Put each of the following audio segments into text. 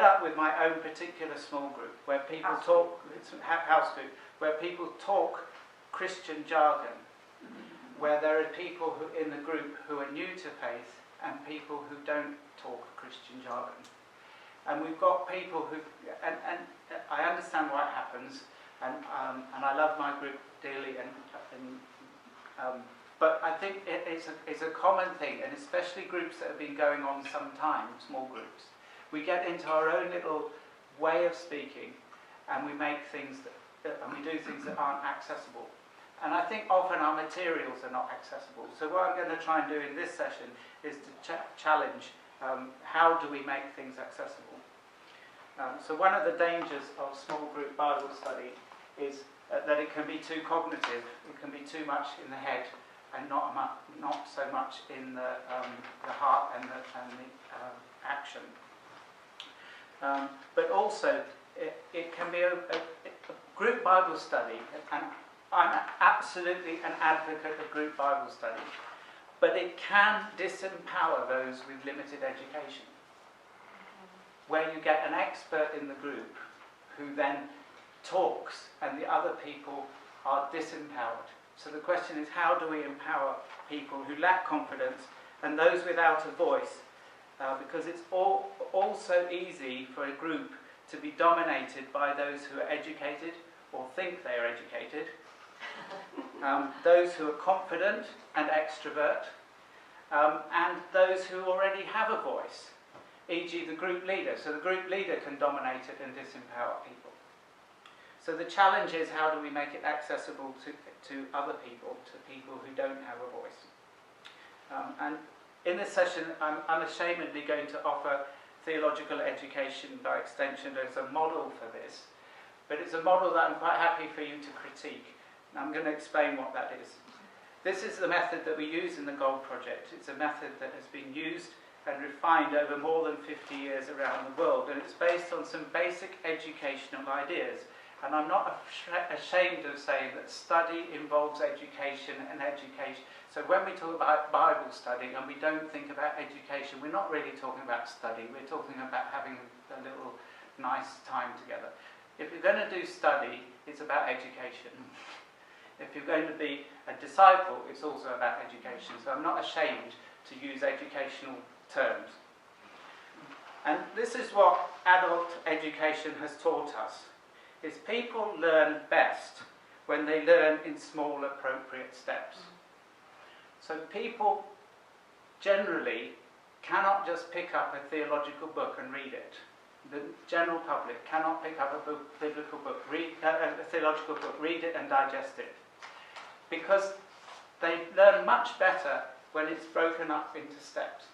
up with my own particular small group where people talk, it's a house group, where people talk Christian jargon, where there are people who, in the group who are new to faith and people who don't talk Christian jargon. And we've got people who, and I understand why it happens, and I love my group dearly, but I think it's a common thing, and especially groups that have been going on some time, small groups. We get into our own little way of speaking, and we make things and we do things that aren't accessible. And I think often our materials are not accessible. So what I'm going to try and do in this session is to challenge how do we make things accessible. So one of the dangers of small group Bible study is that it can be too cognitive, it can be too much in the head and not so much in the heart and the action. But also it can be a group Bible study, and I'm absolutely an advocate of group Bible study, but it can disempower those with limited education, where you get an expert in the group who then talks and the other people are disempowered. So the question is, how do we empower people who lack confidence and those without a voice? Because it's also easy for a group to be dominated by those who are educated or think they are educated, those who are confident and extrovert, and those who already have a voice, e.g. the group leader. So the group leader can dominate it and disempower people. So the challenge is, how do we make it accessible to other people, to people who don't have a voice? And in this session, I'm unashamedly going to offer theological education by extension as a model for this. But it's a model that I'm quite happy for you to critique. And I'm going to explain what that is. This is the method that we use in the Gold Project. It's a method that has been used and refined over more than 50 years around the world. And it's based on some basic educational ideas. And I'm not ashamed of saying that study involves education and education. So when we talk about Bible study and we don't think about education, we're not really talking about study. We're talking about having a little nice time together. If you're going to do study, it's about education. If you're going to be a disciple, it's also about education. So I'm not ashamed to use educational terms. And this is what adult education has taught us. Is people learn best when they learn in small, appropriate steps. So people generally cannot just pick up a theological book and read it. The general public cannot pick up a biblical book, a theological book, read it and digest it. Because they learn much better when it's broken up into steps.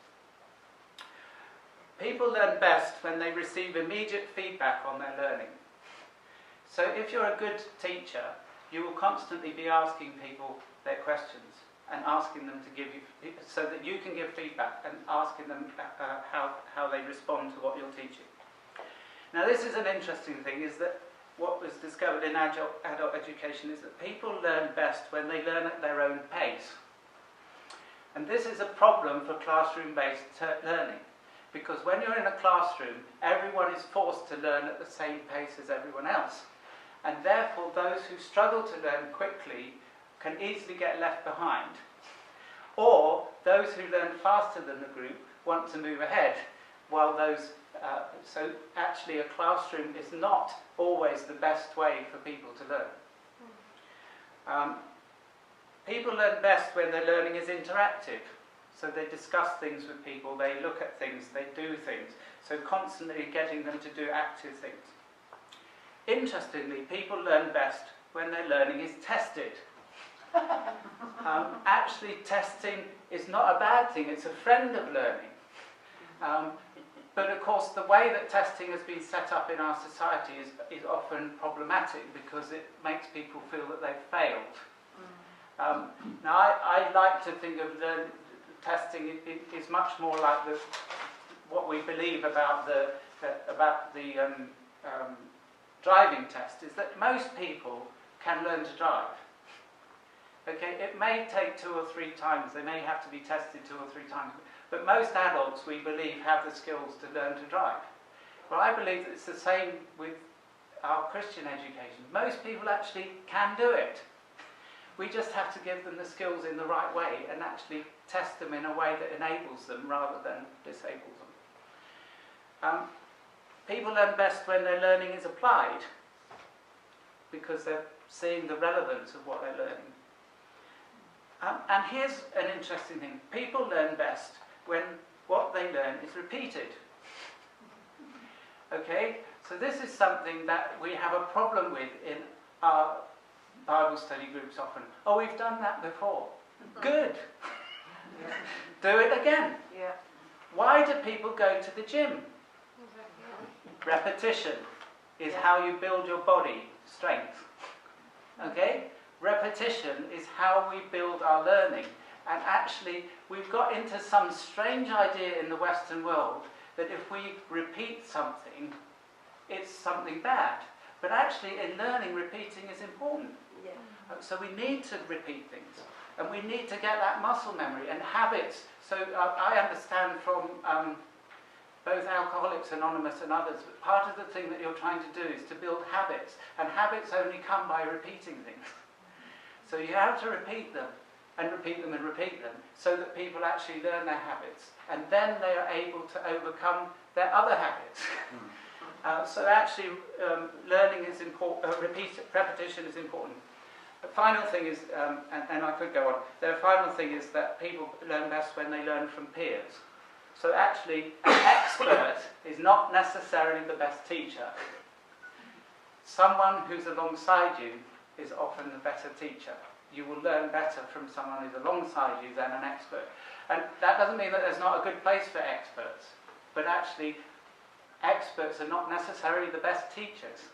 People learn best when they receive immediate feedback on their learning. So if you're a good teacher, you will constantly be asking people their questions and asking them to give you, so that you can give feedback and asking them how they respond to what you're teaching. Now this is an interesting thing, is that what was discovered in adult education is that people learn best when they learn at their own pace. And this is a problem for classroom-based learning. Because when you're in a classroom, everyone is forced to learn at the same pace as everyone else. And therefore, those who struggle to learn quickly can easily get left behind. Or those who learn faster than the group want to move ahead, while those... so actually a classroom is not always the best way for people to learn. People learn best when their learning is interactive. So they discuss things with people, they look at things, they do things. So constantly getting them to do active things. Interestingly, people learn best when their learning is tested. Actually, testing is not a bad thing, it's a friend of learning. But of course, the way that testing has been set up in our society is often problematic because it makes people feel that they've failed. Now, I like to think of testing is much more like what we believe about the driving test, is that most people can learn to drive. Okay, it may take 2 or 3 times, they may have to be tested 2 or 3 times, but most adults, we believe, have the skills to learn to drive. Well, I believe that it's the same with our Christian education. Most people actually can do it. We just have to give them the skills in the right way and actually test them in a way that enables them rather than disables them. People learn best when their learning is applied, because they're seeing the relevance of what they're learning. And here's an interesting thing. People learn best when what they learn is repeated. Okay? So this is something that we have a problem with in our Bible study groups often. Oh, we've done that before. Good. Do it again. Yeah. Why do people go to the gym? Repetition is how you build your body strength. Okay? Repetition is how we build our learning. And actually, we've got into some strange idea in the Western world that if we repeat something, it's something bad. But actually, in learning, repeating is important. Yeah. So we need to repeat things. And we need to get that muscle memory and habits. So I understand from both Alcoholics Anonymous and others, but part of the thing that you're trying to do is to build habits. And habits only come by repeating things. So you have to repeat them, and repeat them, and repeat them, so that people actually learn their habits. And then they are able to overcome their other habits. So actually, learning is important, repetition is important. The final thing is, and I could go on, the final thing is that people learn best when they learn from peers. So actually, an expert is not necessarily the best teacher. Someone who's alongside you is often the better teacher. You will learn better from someone who's alongside you than an expert. And that doesn't mean that there's not a good place for experts, but actually, experts are not necessarily the best teachers.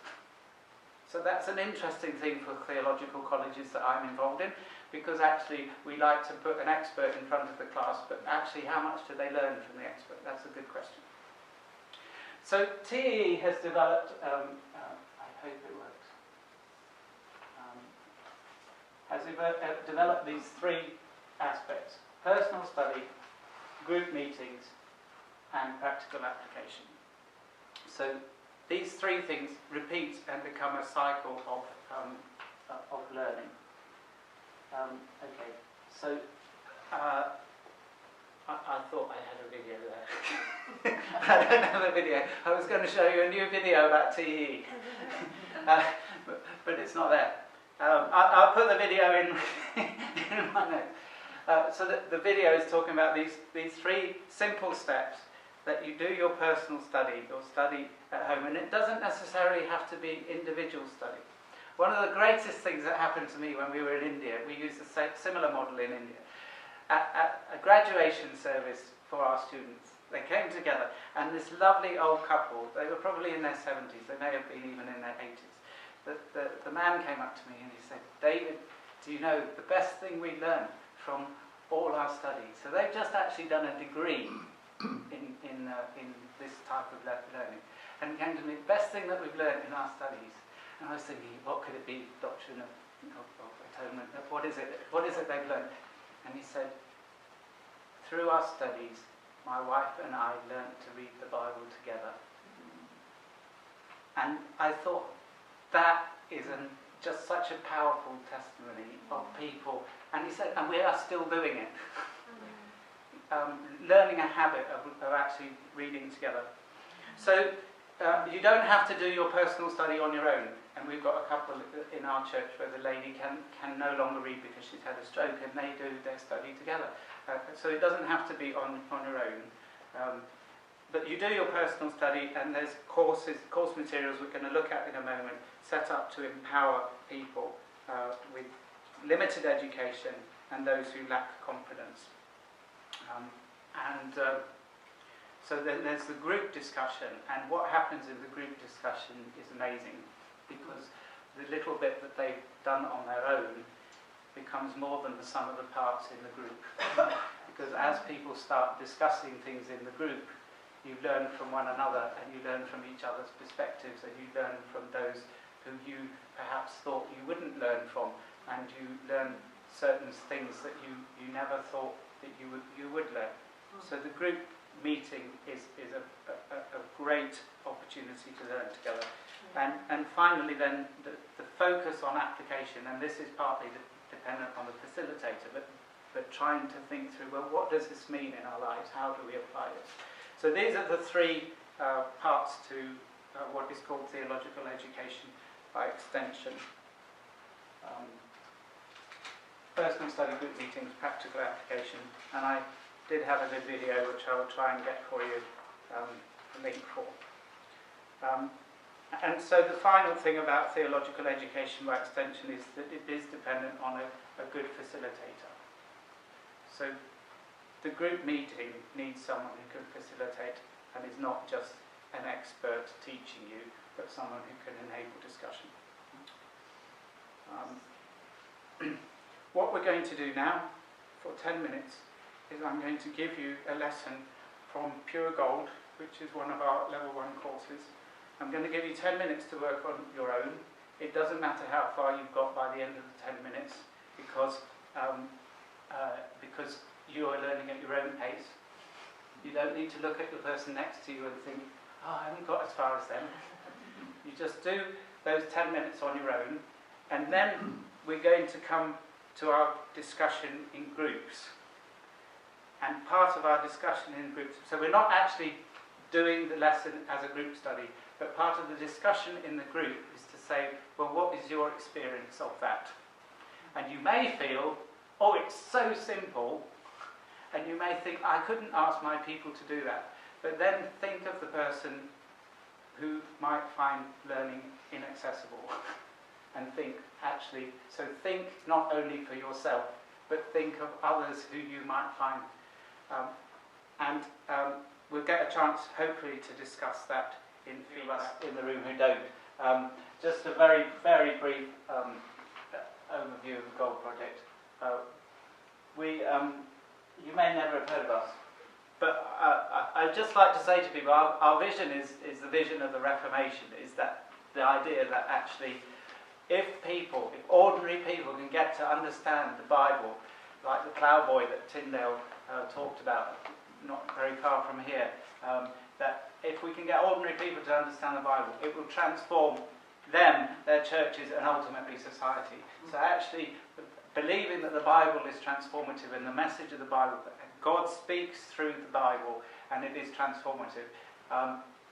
So that's an interesting thing for theological colleges that I'm involved in, because actually we like to put an expert in front of the class, but actually how much do they learn from the expert? That's a good question. So TEE has developed, I hope it works, has developed these three aspects: personal study, group meetings, and practical application. So these three things repeat and become a cycle of learning. Okay, so I thought I had a video there. I don't have a video. I was going to show you a new video about TEE, but it's not there. I'll put the video in my notes. So the video is talking about these three simple steps that you do your personal study, your study at home, and it doesn't necessarily have to be individual study. One of the greatest things that happened to me when we were in India, we used a similar model in India. At a graduation service for our students, they came together, and this lovely old couple, they were probably in their 70s, they may have been even in their 80s. The man came up to me and he said, "David, do you know the best thing we learned from all our studies?" So they've just actually done a degree in this type of learning. And he came to me, "The best thing that we've learned in our studies." And I was thinking, what could it be? Doctrine of atonement. What is it? What is it they've learned? And he said, "Through our studies, my wife and I learned to read the Bible together." And I thought, that is just such a powerful testimony of people. And he said, and we are still doing it. Learning a habit of actually reading together. So you don't have to do your personal study on your own. And we've got a couple in our church where the lady can no longer read because she's had a stroke, and they do their study together. So it doesn't have to be on your own. But you do your personal study, and there's course materials we're going to look at in a moment, set up to empower people with limited education and those who lack confidence. So then there's the group discussion, and what happens in the group discussion is amazing, because the little bit that they've done on their own becomes more than the sum of the parts in the group. Because as people start discussing things in the group, you learn from one another, and you learn from each other's perspectives, and you learn from those who you perhaps thought you wouldn't learn from, and you learn certain things that you never thought that you would learn. So the group meeting is a great opportunity opportunity to learn together. And finally then, the focus on application, and this is partly dependent on the facilitator, but trying to think through, well, what does this mean in our lives? How do we apply this? So these are the three parts to what is called theological education by extension. Personal study, group meetings, practical application, and I did have a good video which I will try and get for you a link for. And so the final thing about theological education by extension is that it is dependent on a good facilitator. So the group meeting needs someone who can facilitate and is not just an expert teaching you, but someone who can enable discussion. What we're going to do now, for 10 minutes, is I'm going to give you a lesson from Pure Gold, which is one of our level 1 courses. I'm going to give you 10 minutes to work on your own. It doesn't matter how far you've got by the end of the 10 minutes, because you are learning at your own pace. You don't need to look at the person next to you and think, oh, I haven't got as far as them. You just do those 10 minutes on your own, and then we're going to come to our discussion in groups. And part of our discussion in groups, so we're not actually doing the lesson as a group study, but part of the discussion in the group is to say, well, what is your experience of that? And you may feel, oh, it's so simple, and you may think, I couldn't ask my people to do that. But then think of the person who might find learning inaccessible. And think, actually, so think not only for yourself, but think of others who you might find. We'll get a chance, hopefully, to discuss that in few of us in the room who don't. Just a very, very brief overview of the Gold Project. You may never have heard of us, but I'd just like to say to people, our vision is the vision of the Reformation, is that the idea that actually, if ordinary people can get to understand the Bible, like the ploughboy that Tyndale talked about, not very far from here, that if we can get ordinary people to understand the Bible, it will transform them, their churches, and ultimately society. So actually, believing that the Bible is transformative and the message of the Bible, that God speaks through the Bible and it is transformative.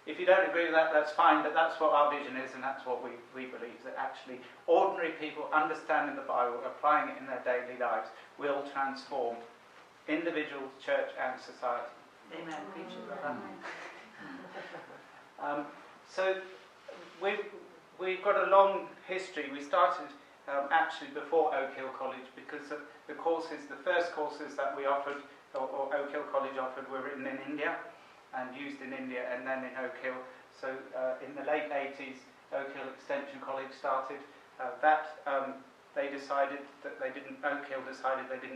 If you don't agree with that, that's fine, but that's what our vision is, and that's what we believe, that actually ordinary people understanding the Bible, applying it in their daily lives, will transform individuals, church, and society. Amen. Preach it, brother. So we've got a long history. We started actually before Oak Hill College, because the first courses that we offered, or Oak Hill College offered, were written in India and used in India, and then in Oak Hill. So in the late 80s, Oak Hill Extension College started. Oak Hill decided they didn't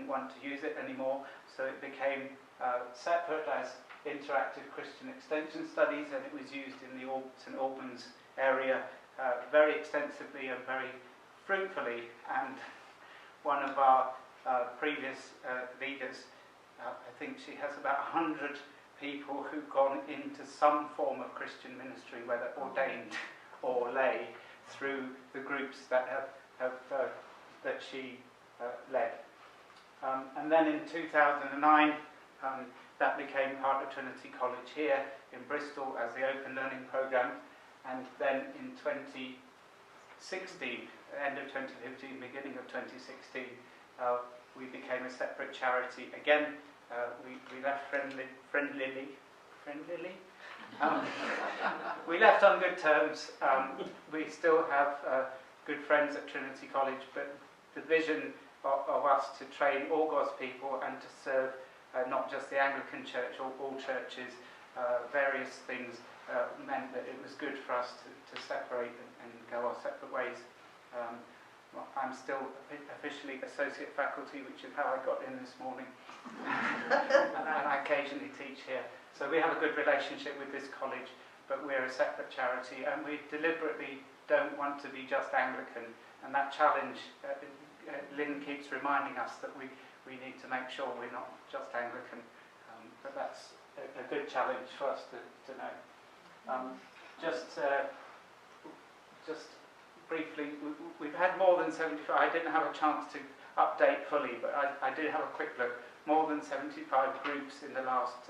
want to use it anymore, so it became separate as Interactive Christian Extension Studies, and it was used in the St Albans area very extensively and very fruitfully. And one of our previous leaders, I think she has about 100 people who've gone into some form of Christian ministry, whether ordained or lay, through the groups that that she led. And then in 2009, that became part of Trinity College here in Bristol as the Open Learning Programme. And then in 2016, end of 2015, beginning of 2016, we became a separate charity again. We left friendlily. We left on good terms. We still have good friends at Trinity College, but the vision of us to train all God's people and to serve not just the Anglican Church, all churches, various things, meant that it was good for us to separate and go our separate ways. I'm still officially associate faculty, which is how I got in this morning, and I occasionally teach here. So we have a good relationship with this college, but we're a separate charity, and we deliberately don't want to be just Anglican. And that challenge, Lynn keeps reminding us that we need to make sure we're not just Anglican, but that's a good challenge for us to know. just briefly, we've had more than 75. I didn't have a chance to update fully, but I did have a quick look. More than 75 groups in the last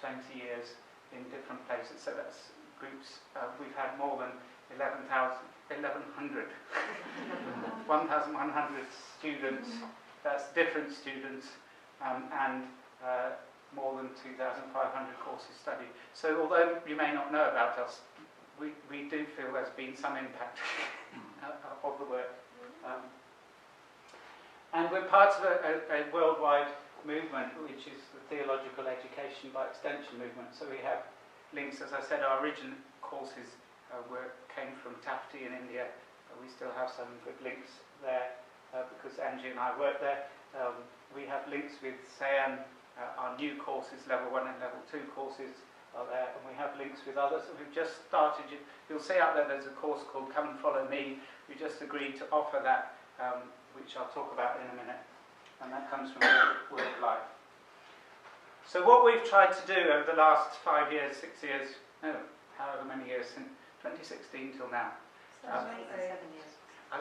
20 years in different places. So that's groups. We've had more than 1,100 students. That's different students, and more than 2,500 courses studied. So although you may not know about us, we do feel there's been some impact of the work. And we're part of a worldwide movement, which is the Theological Education by Extension movement. So we have links, as I said, our original courses came from Tafti in India. We still have some good links there because Angie and I work there. We have links with SAM, our new courses, level 1 and level 2 courses are there, and we have links with others. And we've just started, you'll see out there's a course called Come and Follow Me. We just agreed to offer that, which I'll talk about in a minute, and that comes from Work Life. So what we've tried to do over the last 5 years, 6 years, no, however many years, since 2016 till now. 7 years.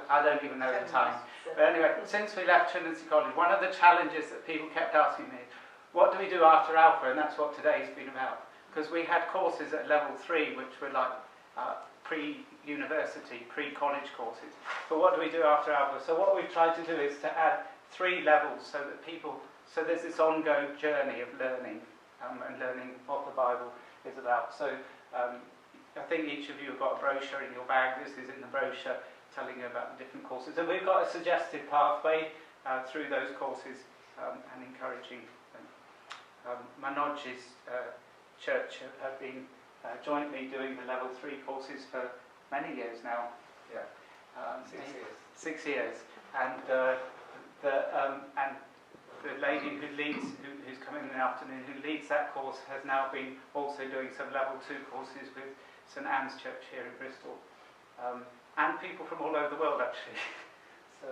I don't even know the time. But anyway, since we left Trinity College, one of the challenges that people kept asking me, what do we do after Alpha? And that's what today's been about. Because we had courses at level 3, which were like pre-university, pre-college courses. But what do we do after Alpha? So what we've tried to do is to add 3 levels so that so there's this ongoing journey of learning and learning what the Bible is about. So I think each of you have got a brochure in your bag. This is in the brochure telling you about the different courses. And we've got a suggested pathway through those courses and encouraging them. Manoj's church have been jointly doing the level 3 courses for many years now. Yeah, 6 years. 6 years, and the lady who leads, who's coming in the afternoon, who leads that course, has now been also doing some level 2 courses with St Anne's Church here in Bristol, and people from all over the world actually. So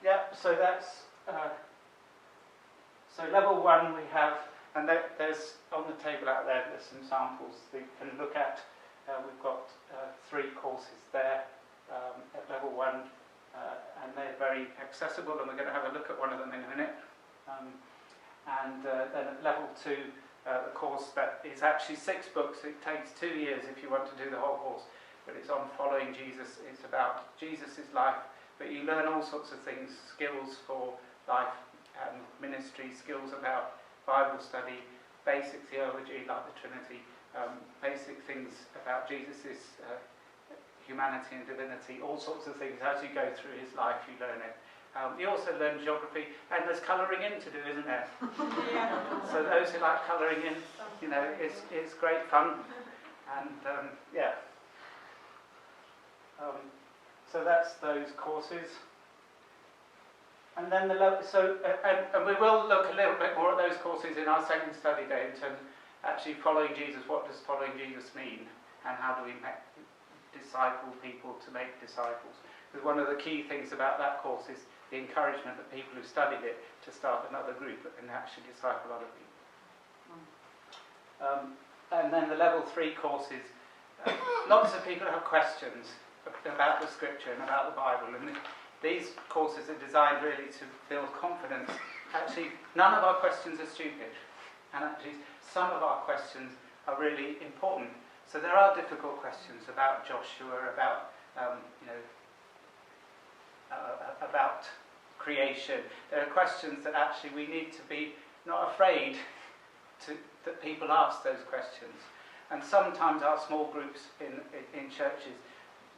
yeah, so that's so level 1 we have. And there's, on the table out there, there's some samples that you can look at. We've got 3 courses there at level 1, and they're very accessible, and we're going to have a look at one of them in a minute. And then at level 2, the course that is actually 6 books. It takes 2 years if you want to do the whole course, but it's on following Jesus. It's about Jesus' life, but you learn all sorts of things, skills for life and ministry, skills about Bible study, basic theology like the Trinity, basic things about Jesus' humanity and divinity, all sorts of things. As you go through his life, you learn it. You also learn geography, and there's colouring in to do, isn't there? Yeah. So those who like colouring in, you know, it's great fun, and yeah. So that's those courses. And then and we will look a little bit more at those courses in our second study day in terms of actually following Jesus. What does following Jesus mean? And how do we disciple people to make disciples? Because one of the key things about that course is the encouragement that people who studied it to start another group and actually disciple other people. And then the level 3 courses, lots of people have questions about the scripture and about the Bible. And these courses are designed really to build confidence. Actually, none of our questions are stupid. And actually, some of our questions are really important. So there are difficult questions about Joshua, about, about creation. There are questions that actually we need to be not afraid that people ask those questions. And sometimes our small groups in churches,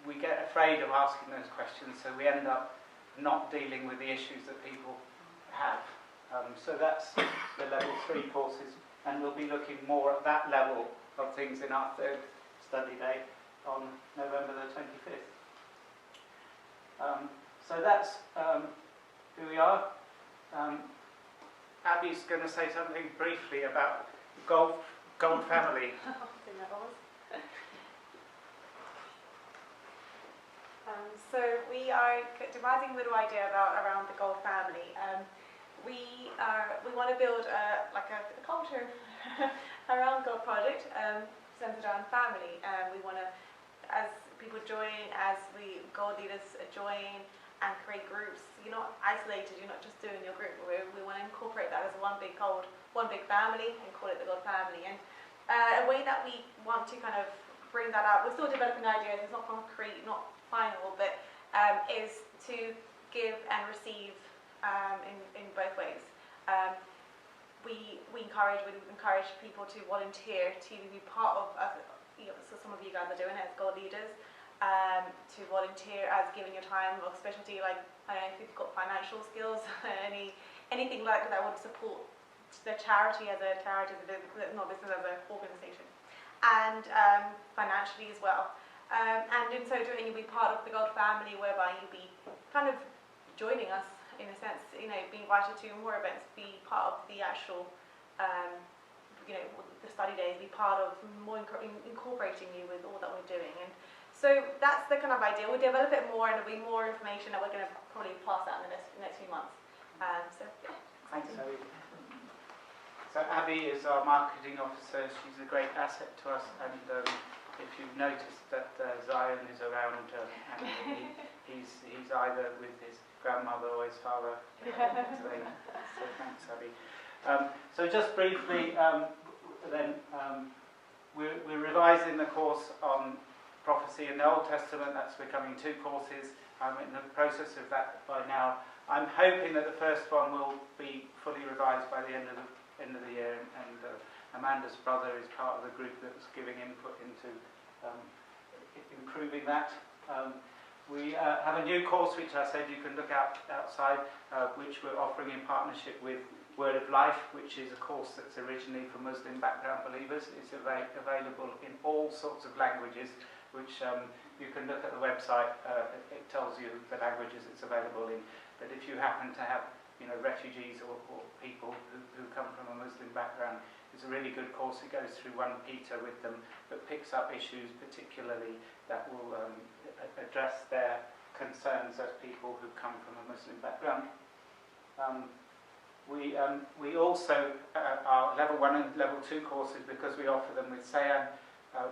we get afraid of asking those questions, so we end up not dealing with the issues that people have. So that's the level 3 courses, and we'll be looking more at that level of things in our third study day on November the 25th. So that's who we are. Abby's going to say something briefly about Gold Family. So we are devising a little idea around the Gold family. We want to build a culture around God project centered around family. We want to, as people join, as we goal leaders join and create groups, you're not isolated, you're not just doing your group. We want to incorporate that as one big family and call it the God family. And a way that we want to kind of bring that out, we're still developing ideas, it's not concrete, not final, but is to give and receive in both ways. We encourage people to volunteer, to be part of, so some of you guys are doing it as goal leaders, to volunteer as giving your time or specialty, like, I don't know if you've got financial skills, anything like that would support the charity as a charity, not business as an organisation, and financially as well. And in so doing, you'll be part of the God family, whereby you'll be kind of joining us in a sense, be invited to more events, be part of the actual, the study days, be part of more incorporating you with all that we're doing. And so that's the kind of idea. We'll develop it more, and there'll be more information that we're going to probably pass out in the next few months. So yeah. Thanks, Abby. So Abby is our marketing officer. She's a great asset to us, and if you've noticed that Zion is around, and he's either with his grandmother or his father today. So thanks, Abby. So just briefly, we're revising the course on prophecy in the Old Testament. That's becoming 2 courses. I'm in the process of that by now. I'm hoping that the first one will be fully revised by the end of the year, and Amanda's brother is part of the group that's giving input into improving that. We have a new course which I said you can look outside, which we're offering in partnership with Word of Life, which is a course that's originally for Muslim background believers. It's available in all sorts of languages, which you can look at the website. It tells you the languages it's available in. But if you happen to have refugees or people who come from a Muslim background, it's a really good course. It goes through 1 Peter with them, but picks up issues particularly that will address their concerns as people who come from a Muslim background. We also, our level 1 and level 2 courses, because we offer them with Sayan,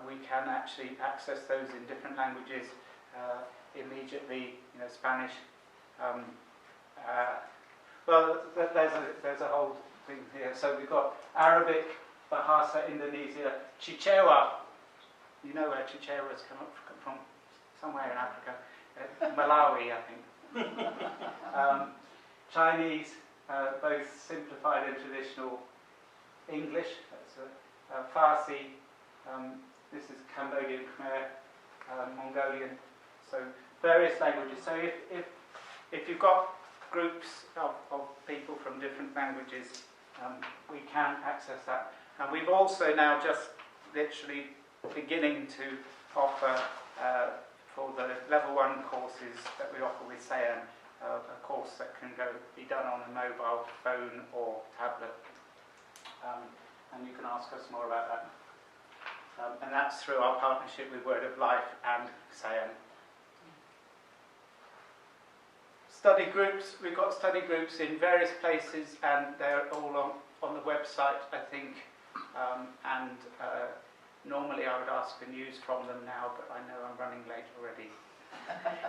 we can actually access those in different languages, immediately, Spanish. Well, there's a whole thing here. So we've got Arabic, Bahasa Indonesia, Chichewa. You know where Chichewa has come from? Somewhere in Africa. Malawi, I think. Chinese, both simplified and traditional. English, that's Farsi. This is Cambodian Khmer, Mongolian. So various languages. So if you've got groups of people from different languages, we can access that. And we've also now just literally beginning to offer for the level 1 courses that we offer with Sayan, a course that can be done on a mobile phone or tablet. And you can ask us more about that. And that's through our partnership with Word of Life and Sayan. Study groups, we've got study groups in various places, and they're all on the website, I think. Normally I would ask for news from them now, but I know I'm running late already.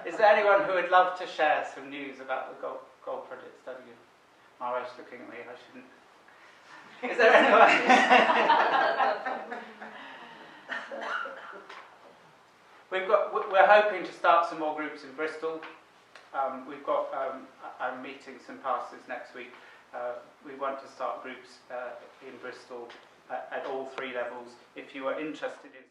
Is there anyone who would love to share some news about the Gold Project study group? Mara's looking at me, I shouldn't. Is there anyone? We're hoping to start some more groups in Bristol. I'm meeting some pastors next week. We want to start groups in Bristol at all 3 levels. If you are interested in